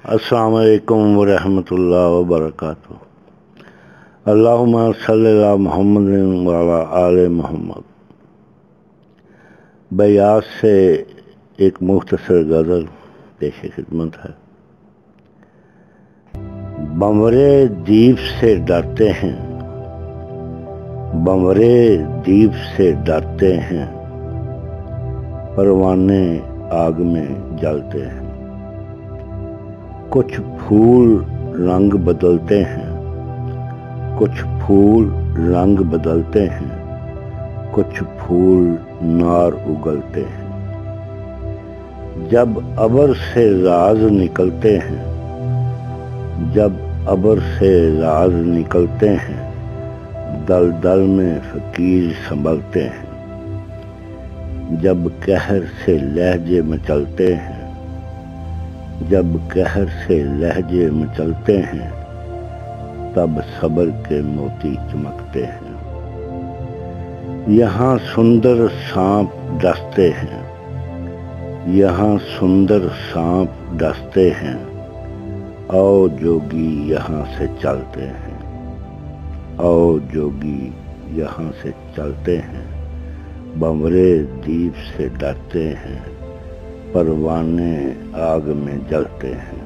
अस्सलाम वालेकुम वरहमतुल्लाह वबरकातुह। अल्लाहुम्मा सल्लि अला मुहम्मद व अला आले मुहम्मद। बयास से एक मुख्तसर गज़ल पेश खिदमत है। बंवरे दीप से डरते हैं, बंवरे दीप से डरते हैं, परवाने आग में जलते हैं। कुछ फूल रंग बदलते हैं, कुछ फूल रंग बदलते हैं, कुछ फूल नार उगलते हैं। जब अबर से राज निकलते हैं, जब अबर से राज निकलते हैं, दल दल में फकीर संभलते हैं। जब कहर से लहजे मचलते हैं, जब कहर से लहजे मचलते हैं, तब सब्र के मोती चमकते हैं। यहाँ सुंदर सांप डसते हैं, यहाँ सुंदर सांप डसते हैं, आओ जोगी यहाँ से चलते हैं, आओ जोगी यहाँ से चलते हैं। बंवरे दीप से डरते हैं, परवाने आग में जलते हैं।